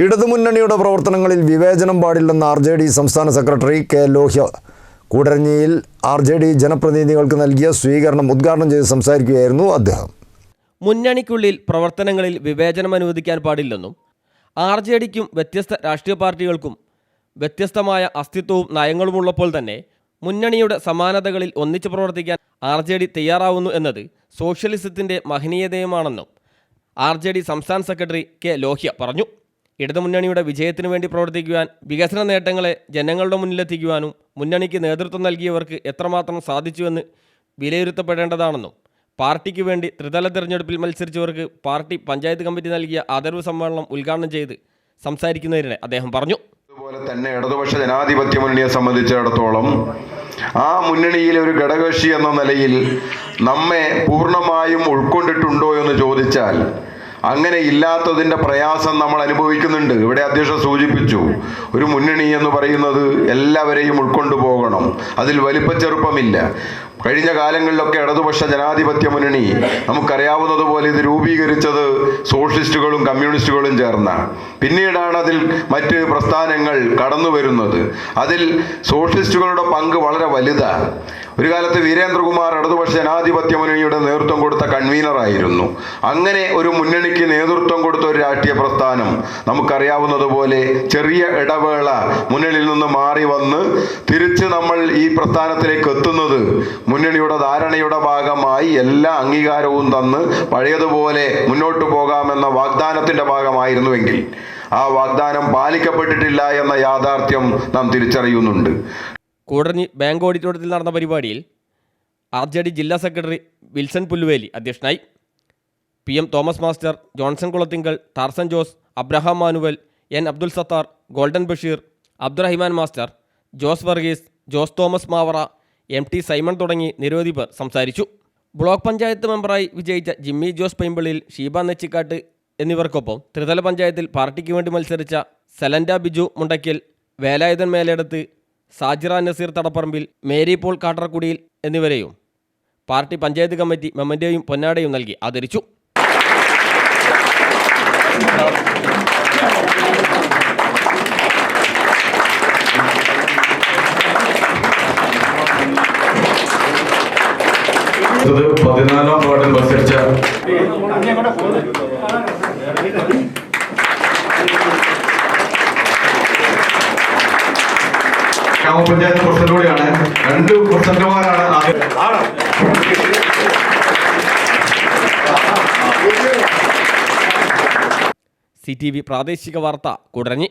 ഇടതുമുന്നണിയുടെ പ്രവർത്തനങ്ങളിൽ വിവേചനം പാടില്ലെന്ന RJD സംസ്ഥാന സെക്രട്ടറി കെ ലോഹ്യ കൂടരഞ്ഞിയിൽ RJD ജനപ്രതിനിധികൾക്ക് നൽകിയ സ്വീകരണം ഉദ്ഘാടനം ചെയ്ത് സംസാരിക്കുകയായിരുന്നു അദ്ദേഹം. മുന്നണിക്കുള്ളിൽ പ്രവർത്തനങ്ങളിൽ വിവേചനം അനുവദിക്കാൻ പാടില്ലെന്നും RJDക്കും വ്യത്യസ്ത രാഷ്ട്രീയ പാർട്ടികൾക്കും വ്യത്യസ്തമായ അസ്തിത്വവും നയങ്ങളുമുള്ളപ്പോൾ തന്നെ മുന്നണിയുടെ സമാനതകളിൽ ഒന്നിച്ചു പ്രവർത്തിക്കാൻ RJD തയ്യാറാവുന്നു എന്നത് സോഷ്യലിസത്തിൻ്റെ മഹനീയതയുമാണെന്നും RJD സംസ്ഥാന സെക്രട്ടറി കെ ലോഹ്യ പറഞ്ഞു. ഇടതുമുന്നണിയുടെ വിജയത്തിനു വേണ്ടി പ്രവർത്തിക്കുവാൻ, വികസന നേട്ടങ്ങളെ ജനങ്ങളുടെ മുന്നിലെത്തിക്കുവാനും മുന്നണിക്ക് നേതൃത്വം നൽകിയവർക്ക് എത്രമാത്രം സാധിച്ചുവെന്ന് വിലയിരുത്തപ്പെടേണ്ടതാണെന്നും പാർട്ടിക്ക് വേണ്ടി ത്രിതല തിരഞ്ഞെടുപ്പിൽ മത്സരിച്ചവർക്ക് പാർട്ടി പഞ്ചായത്ത് കമ്മിറ്റി നൽകിയ ആദരവ് സമ്മേളനം ഉദ്ഘാടനം ചെയ്ത് സംസാരിക്കുന്നതിന് അദ്ദേഹം പറഞ്ഞു. അതുപോലെ തന്നെ ഇടതുപക്ഷ ജനാധിപത്യ മുന്നണിയെ സംബന്ധിച്ചിടത്തോളം ആ മുന്നണിയിലെ ഒരു ഘടകകക്ഷി എന്ന നിലയിൽ നമ്മെ പൂർണ്ണമായും ഉൾക്കൊണ്ടിട്ടുണ്ടോ എന്ന് ചോദിച്ചാൽ അങ്ങനെ ഇല്ലാത്തതിൻ്റെ പ്രയാസം നമ്മൾ അനുഭവിക്കുന്നുണ്ട്. ഇവിടെ അധ്യക്ഷൻ സൂചിപ്പിച്ചു, ഒരു മുന്നണി എന്ന് പറയുന്നത് എല്ലാവരെയും ഉൾക്കൊണ്ടു പോകണം, അതിൽ വലിപ്പച്ചെറുപ്പമില്ല. കഴിഞ്ഞ കാലങ്ങളിലൊക്കെ ഇടതുപക്ഷ ജനാധിപത്യ മുന്നണി നമുക്കറിയാവുന്നതുപോലെ ഇത് രൂപീകരിച്ചത് സോഷ്യലിസ്റ്റുകളും കമ്മ്യൂണിസ്റ്റുകളും ചേർന്നാണ്. പിന്നീടാണ് അതിൽ മറ്റ് പ്രസ്ഥാനങ്ങൾ കടന്നു വരുന്നത്. അതിൽ സോഷ്യലിസ്റ്റുകളുടെ പങ്ക് വളരെ വലുതാണ്. ഒരു കാലത്ത് വീരേന്ദ്രകുമാർ ഇടതുപക്ഷ ജനാധിപത്യ മുന്നണിയുടെ നേതൃത്വം കൊടുത്ത കൺവീനറായിരുന്നു. അങ്ങനെ ഒരു മുന്നണിക്ക് നേതൃത്വം കൊടുത്ത ഒരു രാഷ്ട്രീയ പ്രസ്ഥാനം നമുക്കറിയാവുന്നതുപോലെ ചെറിയ ഇടവേള മുന്നണിയിൽ നിന്ന് മാറി വന്ന് തിരിച്ച് നമ്മൾ ഈ പ്രസ്ഥാനത്തിലേക്ക് എത്തുന്നത് മുന്നണിയുടെ ധാരണയുടെ ഭാഗമായി എല്ലാ അംഗീകാരവും തന്ന് പഴയതുപോലെ മുന്നോട്ട് പോകാമെന്ന വാഗ്ദാനത്തിന്റെ ഭാഗമായിരുന്നുവെങ്കിൽ ആ വാഗ്ദാനം പാലിക്കപ്പെട്ടിട്ടില്ല എന്ന യാഥാർത്ഥ്യം നാം തിരിച്ചറിയുന്നുണ്ട്. കൂടരഞ്ഞി ബാങ്ക് ഓഡിറ്റോറിയത്തിൽ നടന്ന പരിപാടിയിൽ RJD ജില്ലാ സെക്രട്ടറി വിൽസൺ പുല്ലുവേലി അധ്യക്ഷനായി. PM Thomas master, Johnson Kulathinkal, Tarzan Jose, Abraham Manuel, N Abdul Sathar, golden Basheer, Abdurahiman master, Jose Varghese, Jose Thomas Mavara, MT Simon തുടങ്ങി നിരവധി പേർ സംസാരിച്ചു. ബ്ലോക്ക് പഞ്ചായത്ത് മെമ്പറായി വിജയിച്ച ജിമ്മി ജോസ് പൈമ്പിളിയിൽ, ഷീബ നെച്ചിക്കാട്ട് എന്നിവർക്കൊപ്പം ത്രിതല പഞ്ചായത്തിൽ പാർട്ടിക്ക് വേണ്ടി മത്സരിച്ച സെലൻഡ ബിജു മുണ്ടയ്ക്കൽ, വേലായുധൻ മേലെടുത്ത്, സാജിറ നസീർ തടപ്പറമ്പിൽ, മേരി പോൾ കാട്ടറക്കുടിയിൽ എന്നിവരെയും പാർട്ടി പഞ്ചായത്ത് കമ്മിറ്റി മെമ്മൻ്റെയും പൊന്നാടയും നൽകി ആദരിച്ചു. ഇത് 14ാം വാർഡിൽ മത്സരിച്ച ഗ്രാമപഞ്ചായത്ത് പ്രസിഡന്റുകൂടിയാണ്. 2 പ്രസിഡന്റുമാരാണ്. CTV പ്രാദേശിക വാർത്ത കൂടരഞ്ഞി.